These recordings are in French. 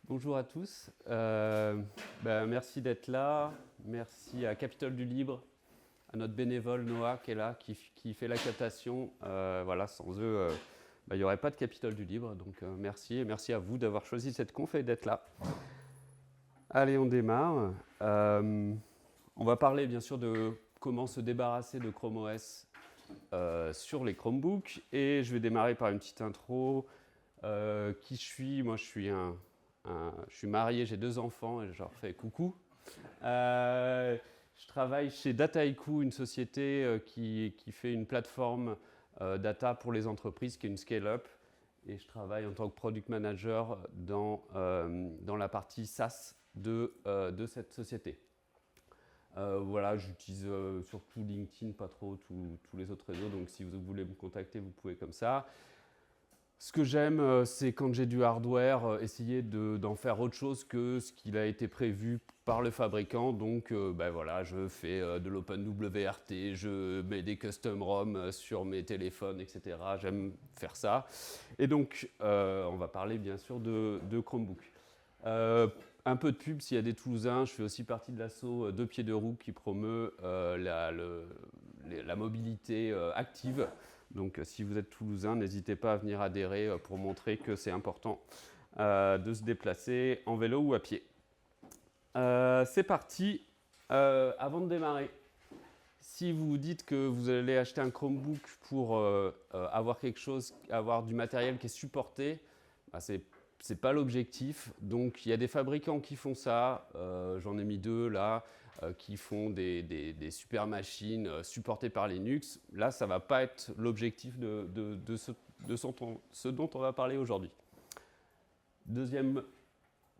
Bonjour à tous. Merci d'être là. Merci à Capitole du Libre, à notre bénévole Noah qui est là, qui fait la captation. Voilà, sans eux, il n'y aurait pas de Capitole du Libre. Donc merci et merci à vous d'avoir choisi cette conf et d'être là. Allez, on démarre. On va parler bien sûr de comment se débarrasser de Chrome OS sur les Chromebooks. Et je vais démarrer par une petite intro. Qui je suis? Moi, je suis marié, j'ai 2 enfants et je leur fais coucou. Je travaille chez Dataiku, une société qui fait une plateforme data pour les entreprises, qui est une scale-up. Et je travaille en tant que product manager dans la partie SaaS de cette société. Voilà, j'utilise surtout LinkedIn, pas trop tous les autres réseaux. Donc si vous voulez me contacter, vous pouvez comme ça. Ce que j'aime, c'est quand j'ai du hardware, essayer d'en faire autre chose que ce qu'il a été prévu par le fabricant. Donc voilà, je fais de l'OpenWRT, je mets des custom ROM sur mes téléphones, etc. J'aime faire ça. Et donc, on va parler bien sûr de Chromebook. Un peu de pub s'il y a des Toulousains. Je fais aussi partie de l'asso Deux Pieds Deux Roues qui promeut la mobilité active. Donc si vous êtes Toulousain, n'hésitez pas à venir adhérer pour montrer que c'est important de se déplacer en vélo ou à pied. C'est parti. Avant de démarrer, si vous vous dites que vous allez acheter un Chromebook pour avoir quelque chose, avoir du matériel qui est supporté, c'est pas l'objectif. Donc il y a des fabricants qui font ça. J'en ai mis 2 là. Qui font des super machines supportées par Linux. Là, ça ne va pas être l'objectif de ce dont on va parler aujourd'hui. Deuxième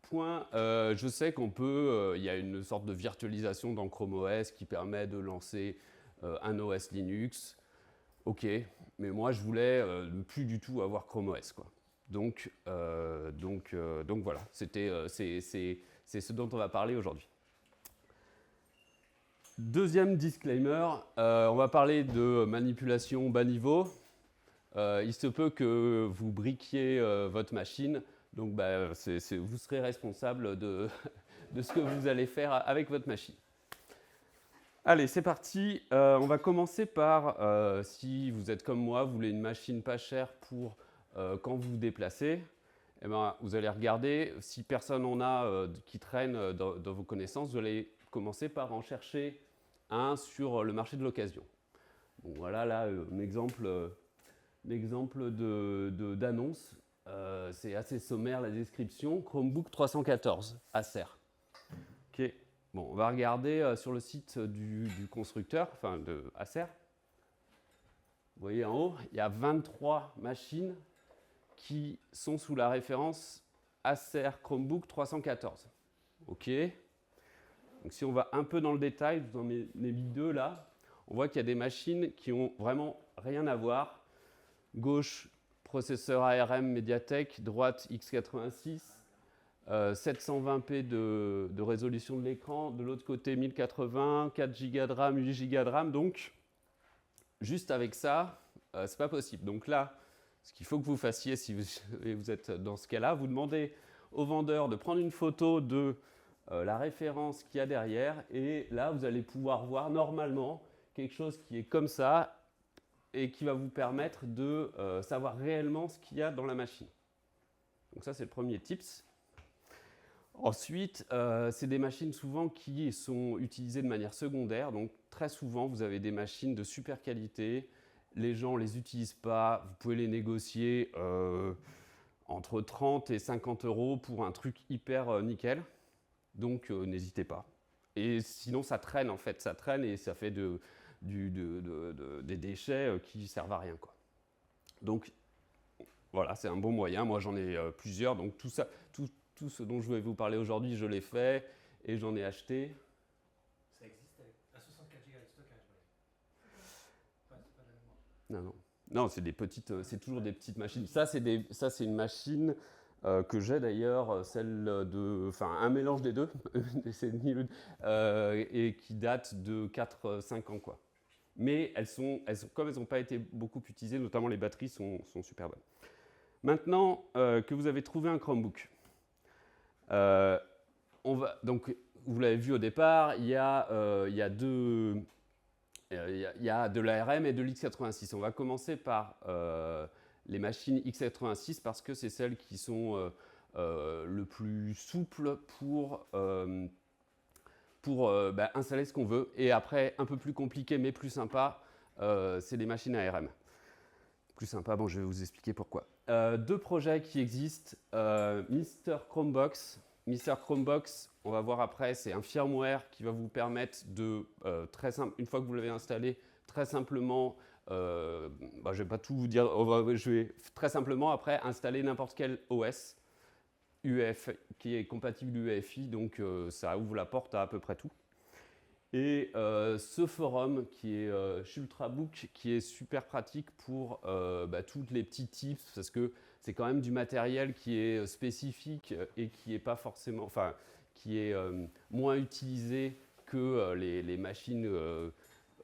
point, je sais qu'on peut, il y a une sorte de virtualisation dans Chrome OS qui permet de lancer un OS Linux. Ok, mais moi je voulais plus du tout avoir Chrome OS, quoi. Donc voilà, c'est ce dont on va parler aujourd'hui. Deuxième disclaimer, on va parler de manipulation bas niveau. Il se peut que vous briquiez votre machine, donc vous serez responsable de ce que vous allez faire avec votre machine. Allez, c'est parti. On va commencer par, si vous êtes comme moi, vous voulez une machine pas chère pour quand vous vous déplacez, eh ben, vous allez regarder, si personne en a qui traîne dans vos connaissances, vous allez commencer par en chercher un sur le marché de l'occasion. Bon, voilà là un exemple d'annonce. C'est assez sommaire la description. Chromebook 314 Acer. Ok. Bon, on va regarder sur le site du constructeur, enfin de Acer. Vous voyez en haut, il y a 23 machines qui sont sous la référence Acer Chromebook 314. Ok. Donc si on va un peu dans le détail, je vous en ai mis 2 là, on voit qu'il y a des machines qui ont vraiment rien à voir. Gauche, processeur ARM Mediatek, droite x86, 720p de résolution de l'écran, de l'autre côté 1080, 4 Go de RAM, 8 Go de RAM, donc juste avec ça, c'est pas possible. Donc là, ce qu'il faut que vous fassiez si vous êtes dans ce cas-là, vous demandez au vendeur de prendre une photo de la référence qu'il y a derrière, et là vous allez pouvoir voir normalement quelque chose qui est comme ça et qui va vous permettre de savoir réellement ce qu'il y a dans la machine. Donc ça c'est le premier tips. Ensuite, c'est des machines souvent qui sont utilisées de manière secondaire, donc très souvent vous avez des machines de super qualité, les gens ne les utilisent pas, vous pouvez les négocier entre 30 et 50 euros pour un truc hyper nickel. Donc n'hésitez pas. Et sinon ça traîne en fait, ça traîne et ça fait des déchets qui ne servent à rien, quoi. Donc voilà, c'est un bon moyen. Moi j'en ai plusieurs, donc tout ce dont je vais vous parler aujourd'hui, je l'ai fait et j'en ai acheté. Ça existe à 64 Go de stockage, ouais. C'est pas de la mémoire. Non, c'est des petites, c'est toujours des petites machines. Ça c'est une machine que j'ai d'ailleurs, celle un mélange des deux, et qui date de 4-5 ans, quoi. Mais comme elles n'ont pas été beaucoup utilisées, notamment les batteries sont super bonnes. Maintenant que vous avez trouvé un Chromebook, Donc, vous l'avez vu au départ, il y a de l'ARM et de l'X86. On va commencer par les machines X86 parce que c'est celles qui sont le plus souples pour installer ce qu'on veut. Et après, un peu plus compliqué mais plus sympa, c'est les machines ARM. Plus sympa, bon, je vais vous expliquer pourquoi. Deux projets qui existent, Mr. Chromebox. Mr. Chromebox, on va voir après, c'est un firmware qui va vous permettre de, très simple, une fois que vous l'avez installé, très simplement, je ne vais pas tout vous dire, je vais très simplement après installer n'importe quel OS qui est compatible UEFI, donc ça ouvre la porte à peu près tout. Et ce forum qui est chez Ultrabook, qui est super pratique pour tous les petits tips, parce que c'est quand même du matériel qui est spécifique et qui est pas forcément, enfin, qui est moins utilisé que les machines,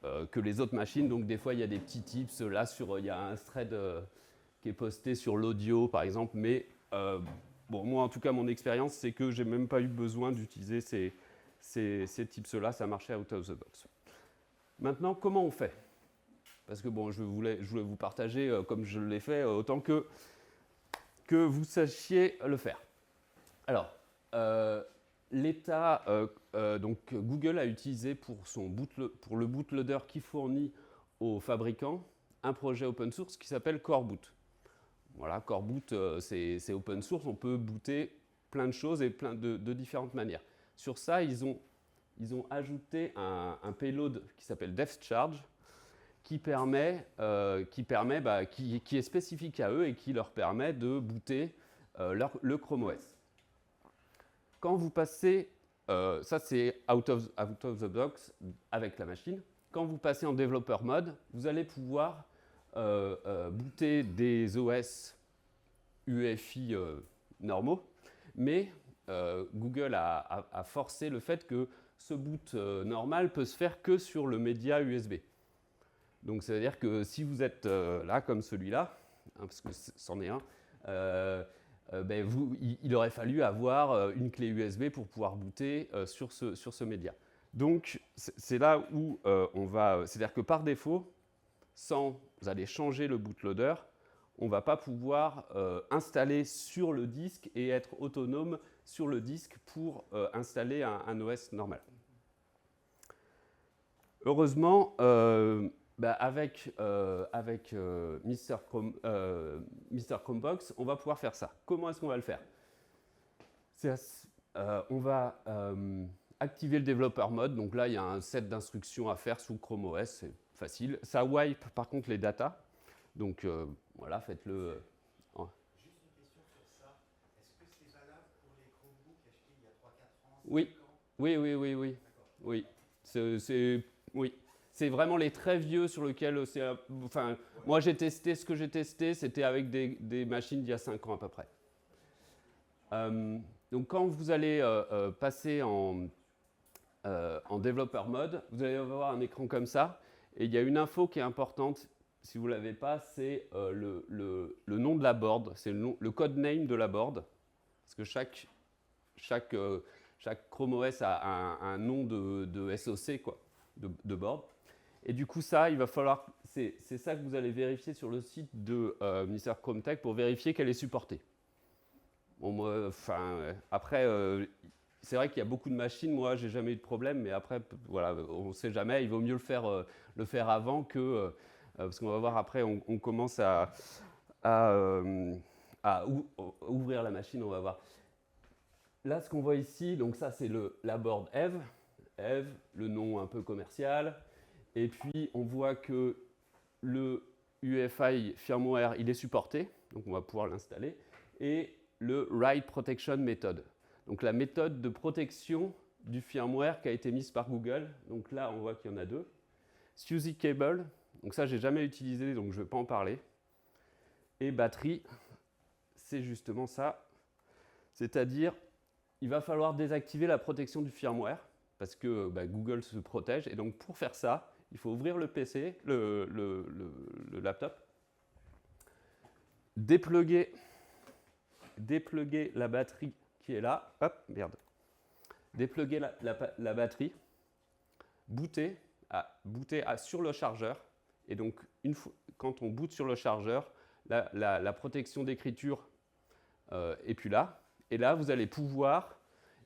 que les autres machines. Donc des fois, il y a des petits tips. Là, il y a un thread qui est posté sur l'audio, par exemple. Mais bon, moi, en tout cas, mon expérience, c'est que j'ai même pas eu besoin d'utiliser ces tips-là, ça marchait out of the box. Maintenant, comment on fait? Parce que bon, je voulais vous partager comme je l'ai fait, autant que vous sachiez le faire. Alors, l'état, donc Google a utilisé pour le bootloader qui fournit aux fabricants un projet open source qui s'appelle Coreboot. Voilà, Coreboot, c'est open source, on peut booter plein de choses et plein de différentes manières. Sur ça, ils ont ajouté un payload qui s'appelle DevCharge, qui est spécifique à eux et qui leur permet de booter le Chrome OS. Quand vous passez, ça c'est out of the box avec la machine. Quand vous passez en developer mode, vous allez pouvoir booter des OS UEFI normaux, mais Google a forcé le fait que ce boot normal peut se faire que sur le média USB. Donc, c'est-à-dire que si vous êtes là, comme celui-là, hein, parce que c'en est un, il aurait fallu avoir une clé USB pour pouvoir booter sur ce média. Donc, c'est là où on va... C'est-à-dire que par défaut, sans aller changer le bootloader, on ne va pas pouvoir installer sur le disque et être autonome sur le disque pour installer un OS normal. Heureusement, avec Mr. Chromebox, on va pouvoir faire ça. Comment est-ce qu'on va le faire? On va activer le developer mode. Donc là, il y a un set d'instructions à faire sous Chrome OS. C'est facile. Ça wipe par contre les datas. Donc voilà, faites-le. Juste une question sur ça. Est-ce que c'est valable pour les Chromebooks achetés il y a 3-4 ans? Oui. 5 ans? Oui. C'est vraiment les très vieux sur lesquels c'est. Enfin, ouais. Moi j'ai testé ce que j'ai testé, c'était avec des machines d'il y a 5 ans à peu près. Donc quand vous allez passer en developer mode, vous allez avoir un écran comme ça, et il y a une info qui est importante. Si vous ne l'avez pas, c'est le nom de la board, c'est le code name de la board, parce que chaque Chrome OS a un nom de SoC, quoi, de board. Et du coup, ça, il va falloir, c'est ça que vous allez vérifier sur le site de Mr. Chrome Tech pour vérifier qu'elle est supportée. Bon, après, c'est vrai qu'il y a beaucoup de machines, moi, j'ai jamais eu de problème, mais après, voilà, on ne sait jamais, il vaut mieux le faire avant que... parce qu'on va voir après, on commence à ouvrir la machine, on va voir. Là, ce qu'on voit ici, donc ça, c'est la board Eve, le nom un peu commercial. Et puis, on voit que le UEFI firmware, il est supporté, donc on va pouvoir l'installer. Et le Write Protection Method, donc la méthode de protection du firmware qui a été mise par Google. Donc là, on voit qu'il y en a deux. SUSI Cable, donc ça, j'ai jamais utilisé, donc je ne vais pas en parler. Et batterie, c'est justement ça. C'est-à-dire, il va falloir désactiver la protection du firmware parce que Google se protège. Et donc, pour faire ça, il faut ouvrir le PC, le laptop, dépluguer la batterie qui est là. Hop, merde. Dépluguer la batterie, booter sur le chargeur. Et donc, quand on boot sur le chargeur, la protection d'écriture est plus là. Et là, vous allez pouvoir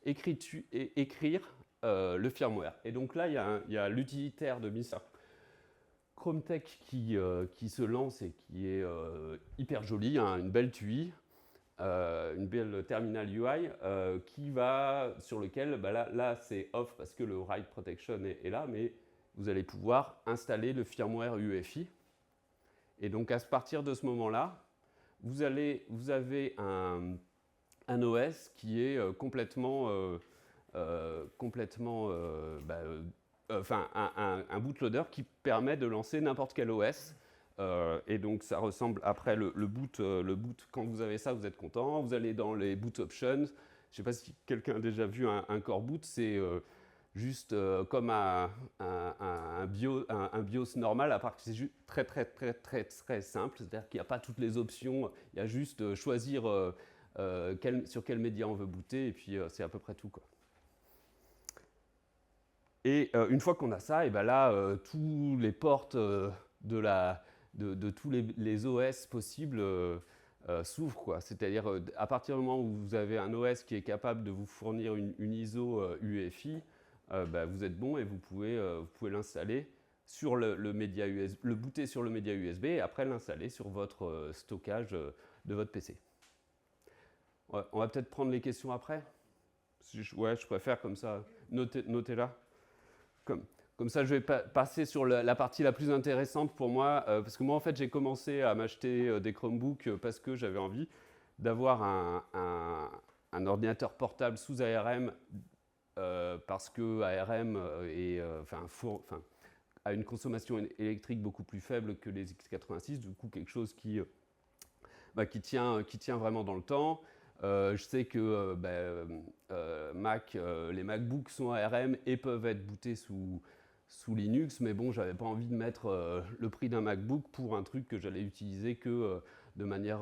écrire le firmware. Et donc là, il y a l'utilitaire de Mr. Chrometech qui se lance et qui est hyper joli, hein, une belle TUI, une belle terminal UI sur lequel, là c'est off parce que le write protection est là, mais vous allez pouvoir installer le firmware UEFI. Et donc à partir de ce moment-là, vous avez un OS qui est complètement un bootloader qui permet de lancer n'importe quel OS. Et donc ça ressemble après le boot, quand vous avez ça, vous êtes content. Vous allez dans les boot options. Je ne sais pas si quelqu'un a déjà vu un core boot, c'est juste comme un BIOS normal, à part que c'est juste très simple. C'est-à-dire qu'il n'y a pas toutes les options, il y a juste choisir sur quel média on veut booter, et puis c'est à peu près tout, quoi. Et une fois qu'on a ça, et ben là, tous les ports de tous les OS possibles s'ouvrent, quoi. C'est-à-dire, à partir du moment où vous avez un OS qui est capable de vous fournir une ISO UEFI, vous êtes bon et vous pouvez l'installer sur le média USB, le booter sur le média USB et après l'installer sur votre stockage de votre PC. Ouais, on va peut-être prendre les questions après. Ouais, je préfère comme ça. Notez-la. Comme ça, je vais passer sur la partie la plus intéressante pour moi, parce que moi, en fait, j'ai commencé à m'acheter des Chromebooks parce que j'avais envie d'avoir un ordinateur portable sous ARM, parce que ARM a une consommation électrique beaucoup plus faible que les x86, du coup, quelque chose qui tient vraiment dans le temps. Je sais que les MacBooks sont ARM et peuvent être bootés sous Linux, mais bon, j'avais pas envie de mettre le prix d'un MacBook pour un truc que j'allais utiliser que de manière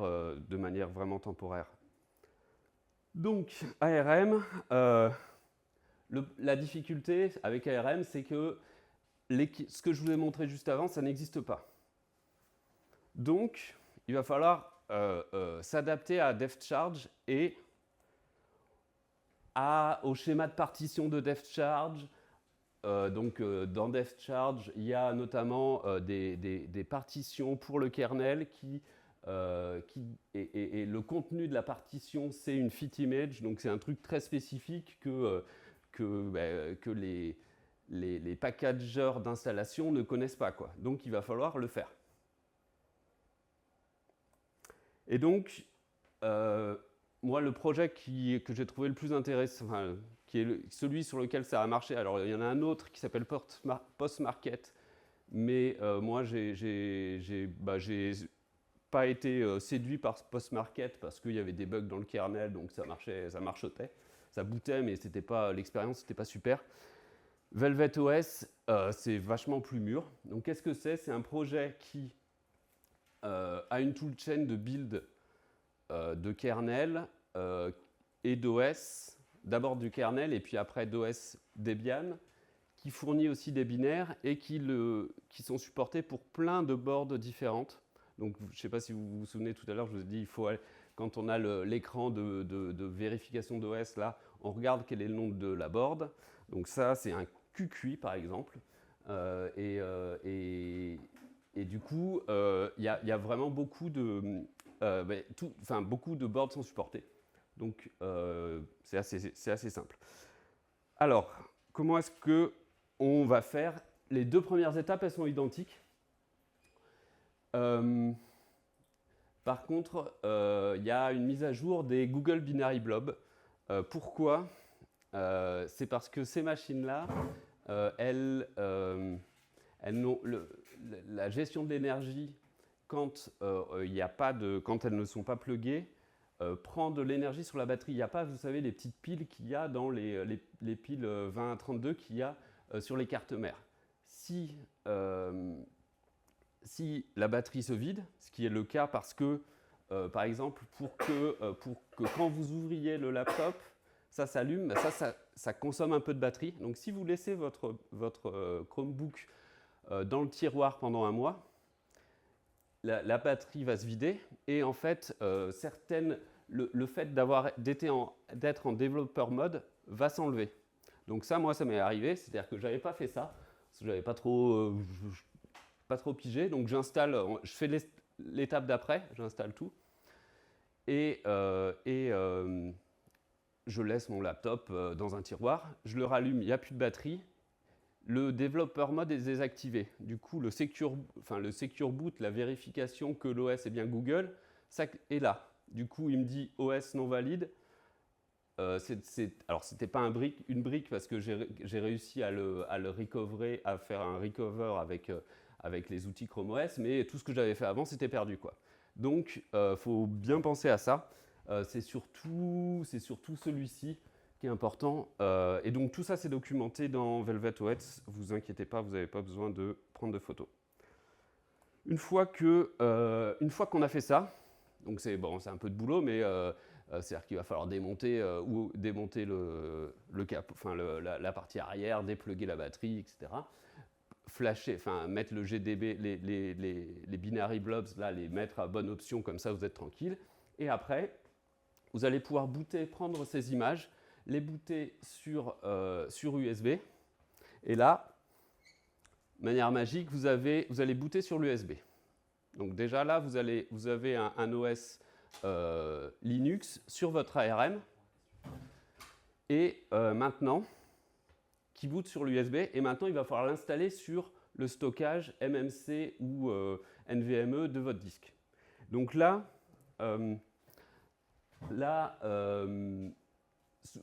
vraiment temporaire. Donc, ARM, la difficulté avec ARM, c'est que ce que je vous ai montré juste avant, ça n'existe pas. Donc, il va falloir s'adapter à DevCharge et au schéma de partition de DevCharge. Dans DevCharge, il y a notamment des partitions pour le kernel et le contenu de la partition, c'est une fit image, donc c'est un truc très spécifique que les packagers d'installation ne connaissent pas, quoi. Donc il va falloir le faire. Et donc, moi, le projet que j'ai trouvé le plus intéressant, qui est celui sur lequel ça a marché, alors il y en a un autre qui s'appelle Postmarket, mais moi, j'ai pas été séduit par Postmarket parce qu'il y avait des bugs dans le kernel, donc ça marchotait, ça bootait, mais l'expérience n'était pas super. Velvet OS, c'est vachement plus mûr. Donc, qu'est-ce que c'est ? C'est un projet qui a une toolchain de build de kernel et d'OS, d'abord du kernel et puis après d'OS Debian, qui fournit aussi des binaires et qui sont supportés pour plein de boards différentes. Donc, je ne sais pas si vous vous souvenez, tout à l'heure, je vous ai dit, quand on a l'écran de vérification d'OS, là, on regarde quel est le nom de la board. Donc ça, c'est un QQI, par exemple. Et du coup, il y a vraiment beaucoup de boards sont supportés. Donc, c'est assez simple. Alors, comment est-ce qu'on va faire ? Les deux premières étapes, elles sont identiques. Par contre, il y a une mise à jour des Google Binary Blob. Pourquoi ? C'est parce que ces machines-là, la gestion de l'énergie, quand elles ne sont pas pluguées, prend de l'énergie sur la batterie. Il n'y a pas, vous savez, les petites piles qu'il y a dans les piles 20 à 32 qu'il y a sur les cartes mères. Si la batterie se vide, ce qui est le cas parce que par exemple, pour que quand vous ouvriez le laptop, ça s'allume, ça consomme un peu de batterie. Donc si vous laissez votre Chromebook dans le tiroir pendant un mois, la batterie va se vider et en fait, le fait d'être en développeur mode va s'enlever. Donc ça, moi, ça m'est arrivé, c'est-à-dire que je n'avais pas fait ça, parce que je n'avais pas trop pigé. Donc je fais l'étape d'après, j'installe tout et je laisse mon laptop dans un tiroir, je le rallume, il n'y a plus de batterie. Le développeur mode est désactivé. Du coup, le secure boot, la vérification que l'OS est bien Google, ça est là. Du coup, il me dit OS non valide. Alors, ce n'était pas une brique parce que j'ai réussi à le recoverer, à faire un recover avec les outils Chrome OS, mais tout ce que j'avais fait avant, c'était perdu, quoi. Donc, il faut bien penser à ça. C'est surtout celui-ci qui est important. Et donc tout ça, c'est documenté dans Velvet OS. Vous inquiétez pas, vous n'avez pas besoin de prendre de photos. Une fois qu'on a fait ça, donc c'est un peu de boulot, mais c'est-à-dire qu'il va falloir démonter la partie arrière, dépluguer la batterie, etc. Mettre le GDB, les binary blobs, là, les mettre à bonne option, comme ça vous êtes tranquille. Et après, vous allez pouvoir prendre ces images, les booter sur USB. Et là, de manière magique, vous allez booter sur l'USB. Donc déjà là, vous avez un OS Linux sur votre ARM. Et maintenant, qui boot sur l'USB. Et maintenant, il va falloir l'installer sur le stockage MMC ou NVMe de votre disque. Donc là,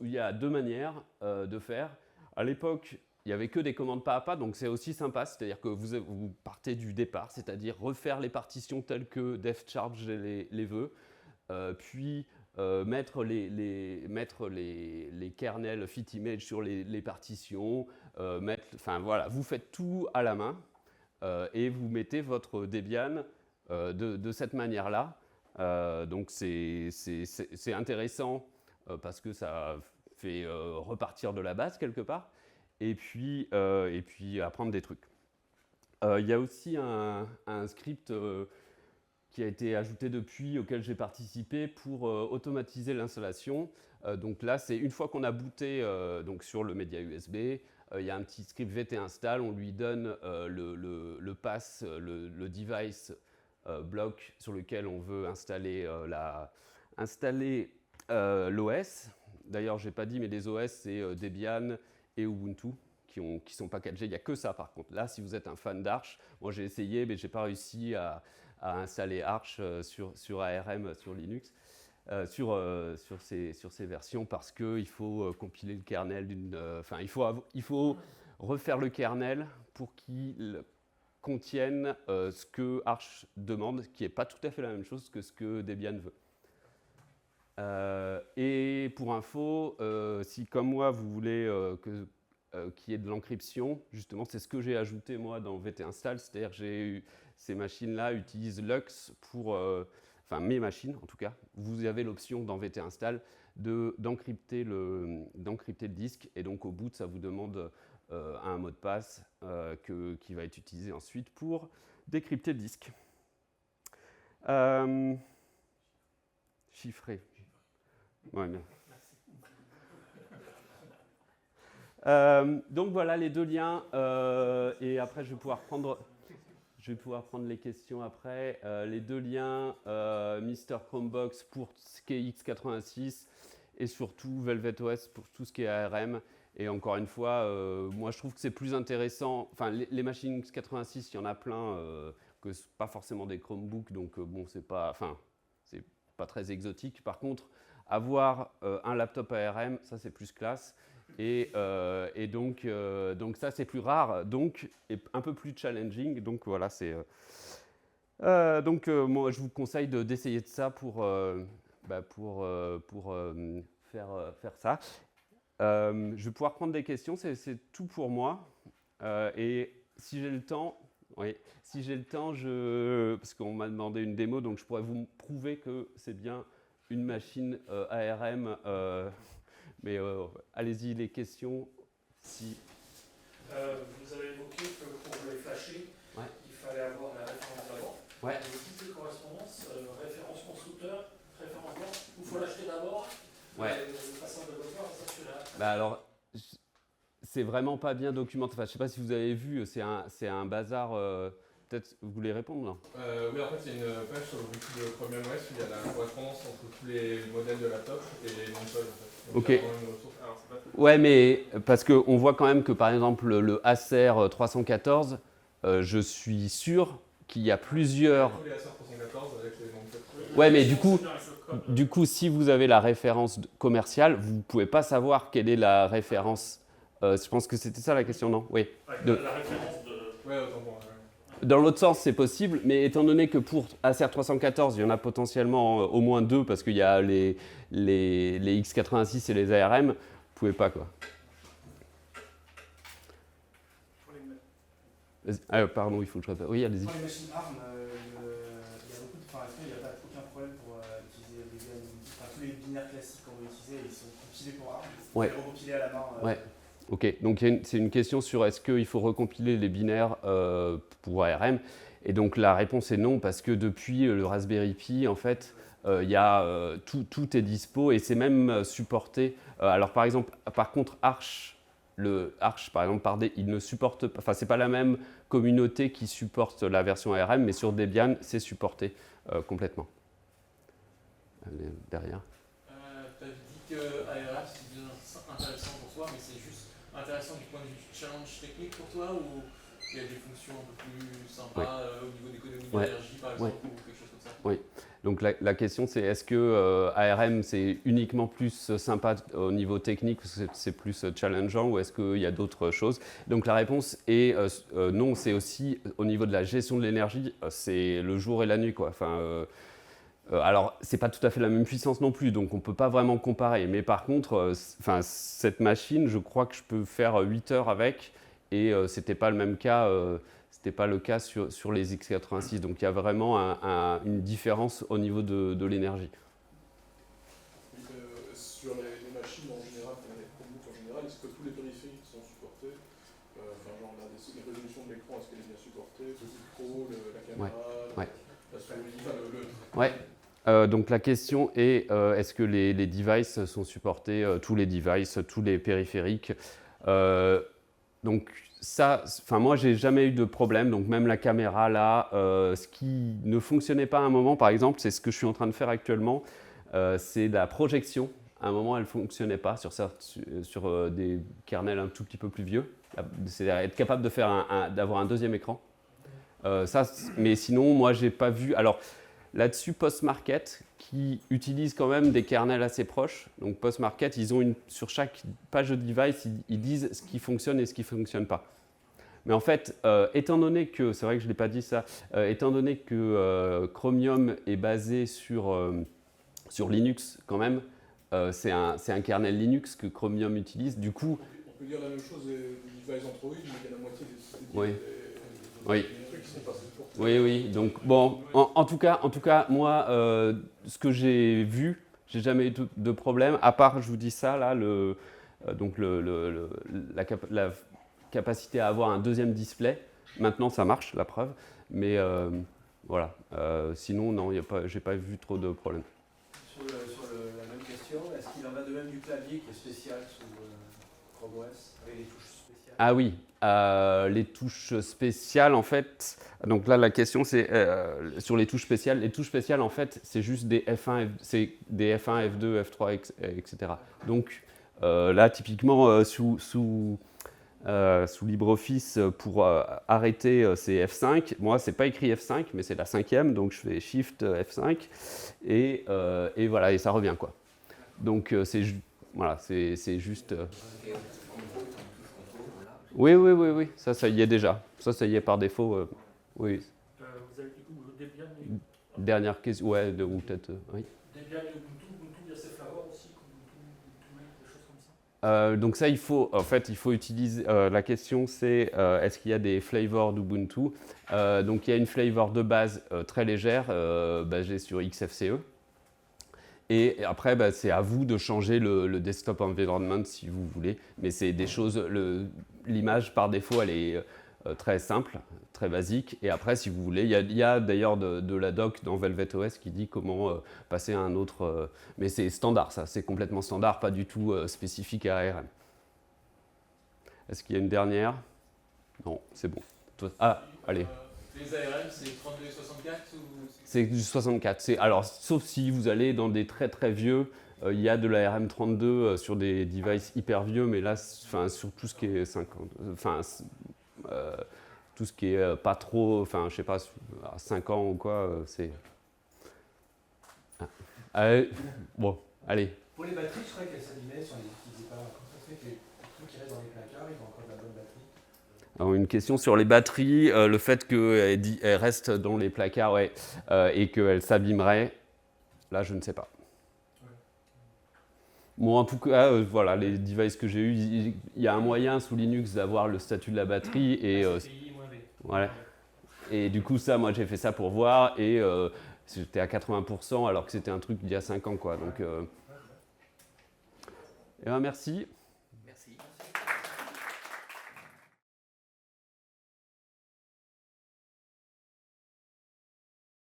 il y a deux manières de faire. À l'époque, il n'y avait que des commandes pas à pas, donc c'est aussi sympa, c'est-à-dire que vous partez du départ, c'est-à-dire refaire les partitions telles que def charge les veut, puis mettre les kernels fit image sur les partitions, vous faites tout à la main et vous mettez votre Debian de cette manière-là. Donc c'est intéressant parce que ça fait repartir de la base quelque part et puis apprendre des trucs. Il y a aussi un script qui a été ajouté depuis, auquel j'ai participé pour automatiser l'installation. Donc là, c'est une fois qu'on a booté donc sur le média USB, il y a un petit script vt-install, on lui donne le pass, le device bloc sur lequel on veut installer l'OS. D'ailleurs, je n'ai pas dit, mais les OS, c'est Debian et Ubuntu qui sont packagés. Il n'y a que ça, par contre. Là, si vous êtes un fan d'Arch, moi j'ai essayé, mais je n'ai pas réussi à installer Arch sur ARM, sur Linux, sur ces versions, parce qu'il faut compiler le kernel il faut refaire le kernel pour qu'il contienne ce que Arch demande, qui n'est pas tout à fait la même chose que ce que Debian veut. Et pour info, si comme moi vous voulez qu'il y ait de l'encryption, justement c'est ce que j'ai ajouté moi dans vt-install, c'est-à-dire que ces machines-là utilisent Lux pour, mes machines en tout cas, vous avez l'option dans vt-install d'encrypter le disque, et donc au bout ça vous demande un mot de passe qui va être utilisé ensuite pour décrypter le disque. Chiffré. Ouais, bien. Donc voilà les deux liens, et après je vais pouvoir prendre les questions après. Les deux liens, Mister Chromebox pour ce qui est x86 et surtout Velvet OS pour tout ce qui est ARM. Et encore une fois, moi je trouve que c'est plus intéressant. Enfin, les machines x86, il y en a plein, que pas forcément des Chromebooks, donc c'est pas très exotique. Par contre, avoir un laptop ARM, ça c'est plus classe. Et donc ça c'est plus rare, donc et un peu plus challenging. Donc voilà, moi je vous conseille d'essayer de ça pour faire ça. Je vais pouvoir prendre des questions, c'est tout pour moi. Et si j'ai le temps, Oui. Si j'ai le temps, parce qu'on m'a demandé une démo, donc je pourrais vous prouver que c'est bien une machine ARM. Mais allez-y, les questions. Si... Vous avez évoqué que pour les flasher, Ouais. il fallait avoir la référence d'avant. Ouais. Le titre de correspondance, référence constructeur, référence blanche, il faut l'acheter d'abord. Ouais. De façon développeur, ça c'est là. Bah alors, c'est vraiment pas bien documenté. Enfin, je sais pas si vous avez vu, c'est un bazar. Peut-être vous voulez répondre là? Oui, en fait, il y a une page sur le wiki de Chromium OS où il y a la correspondance entre tous les modèles de laptop et les non-code. En fait. Donc, ok. il y a vraiment une ressource. Alors, c'est pas tout. Ouais, mais parce qu'on voit quand même que par exemple le Acer 314, je suis sûr qu'il y a plusieurs. Tous les Acer 314 avec les non-code. Ouais, mais du coup, si vous avez la référence commerciale, vous ne pouvez pas savoir quelle est la référence. Je pense que c'était ça la question, non? Oui. La référence de. Ouais, autant pour moi. Dans l'autre sens, c'est possible, mais étant donné que pour Acer 314, il y en a potentiellement au moins deux, parce qu'il y a les x86 et les ARM, vous ne pouvez pas, quoi. Pardon, il faut que je répète. Oui, allez-y. Pour les machines ARM, il y a beaucoup de. Enfin, il n'y a pas aucun problème pour utiliser les binaires. Enfin, tous les binaires classiques qu'on veut utiliser, ils sont compilés pour ARM. Ouais. Et recompilés à la main. Ouais. Ok, donc c'est une question sur est-ce qu'il faut recompiler les binaires pour ARM. Et donc la réponse est non, parce que depuis le Raspberry Pi, en fait, tout est dispo et c'est même supporté. Alors par exemple, par contre, Arch, par exemple, il ne supporte pas, enfin c'est pas la même communauté qui supporte la version ARM, mais sur Debian, c'est supporté complètement. Allez, derrière. Tu as dit que ARM c'était bien intéressant pour toi, mais c'est juste intéressant du point de vue du challenge technique pour toi, ou il y a des fonctions un peu plus sympas au niveau d'économie d'énergie par exemple, ou quelque chose comme ça? Oui. Donc la question c'est est-ce que ARM c'est uniquement plus sympa au niveau technique, parce que c'est plus challengeant, ou est-ce qu'il y a d'autres choses? Donc la réponse est non, c'est aussi au niveau de la gestion de l'énergie, c'est le jour et la nuit, quoi. Enfin, alors, c'est pas tout à fait la même puissance non plus, donc on ne peut pas vraiment comparer. Mais par contre, cette machine, je crois que je peux faire 8 heures avec, et c'était pas le même cas. C'était pas le cas sur les x86. Donc il y a vraiment une différence au niveau de l'énergie. Sur les machines en général, les Chromebooks en général, est-ce que tous les périphériques sont supportés? Genre les résolutions de l'écran, est-ce qu'elle est bien supportée? Le micro, la caméra, la souris, Ouais. Donc la question est est-ce que les devices sont supportés, tous les devices, tous les périphériques? Donc ça, moi j'ai jamais eu de problème, donc même la caméra là, ce qui ne fonctionnait pas à un moment, par exemple, c'est ce que je suis en train de faire actuellement, c'est la projection. À un moment, elle ne fonctionnait pas sur des kernels un tout petit peu plus vieux. C'est être capable de d'avoir un deuxième écran. Mais sinon, moi j'ai pas vu. Alors là-dessus, Postmarket, qui utilise quand même des kernels assez proches. Donc Postmarket, sur chaque page de device, ils disent ce qui fonctionne et ce qui ne fonctionne pas. Mais en fait, étant donné que, c'est vrai que je ne l'ai pas dit ça, étant donné que Chromium est basé sur Linux quand même, c'est un kernel Linux que Chromium utilise. Du coup, on peut dire la même chose des devices Android, mais il y a la moitié Oui. trucs qui sont passés pour. Oui. Donc bon, en tout cas, moi, ce que j'ai vu, j'ai jamais eu de problème. À part, je vous dis ça là, la capacité à avoir un deuxième display. Maintenant, ça marche, la preuve. Mais voilà. Sinon, non, j'ai pas vu trop de problèmes. Sur la même question, est-ce qu'il en a de même du clavier qui est spécial sous Chrome OS, avec les touches spéciales? Ah oui, les touches spéciales, en fait. Donc là, la question, c'est sur les touches spéciales. Les touches spéciales, en fait, c'est juste des F1, F2, F3, etc. Donc là, typiquement, sous LibreOffice, pour arrêter, c'est F5. Moi, c'est pas écrit F5, mais c'est la 5e, donc je fais Shift F5 et voilà, et ça revient, quoi. Donc voilà, c'est juste. Oui, ça y est déjà. Ça y est par défaut. Oui. Vous avez dit où Debian Dernière question, ouais, ou peut-être, oui. Debian et Ubuntu, il y a ces flavors aussi, Ubuntu Mate, des choses comme Donc ça, il faut utiliser. La question, c'est est-ce qu'il y a des flavors d'Ubuntu? Donc il y a une flavor de base très légère, basée sur XFCE. Et après, c'est à vous de changer le desktop environment si vous voulez. Mais c'est des choses. L'image par défaut, elle est très simple, très basique. Et après, si vous voulez, il y a d'ailleurs de la doc dans Velvet OS qui dit comment passer à un autre. Mais c'est standard, ça. C'est complètement standard, pas du tout spécifique à ARM. Est-ce qu'il y a une dernière? Non, c'est bon. Allez. Les ARM, c'est 32 et 64 ou... C'est du 64. Alors, sauf si vous allez dans des très très vieux, il y a de la RM32 sur des devices hyper vieux, mais là, sur tout ce qui est 50, tout ce qui est pas trop, je sais pas, à 5 ans ou quoi, c'est... Bon, allez. Pour les batteries, je croyais qu'elles s'abîmaient si on les utilisait pas. Comment ça se fait que les trucs qui restent dans les placards, ils ont encore de la bonne batterie? Alors, une question sur les batteries, le fait qu'elles restent dans les placards, ouais, et qu'elles s'abîmeraient, là, je ne sais pas. Bon, en tout cas, voilà, les devices que j'ai eus, il y a un moyen sous Linux d'avoir le statut de la batterie. Et, voilà. Et du coup, ça, moi, j'ai fait ça pour voir, et j'étais à 80%, alors que c'était un truc d'il y a 5 ans, quoi. Donc, merci.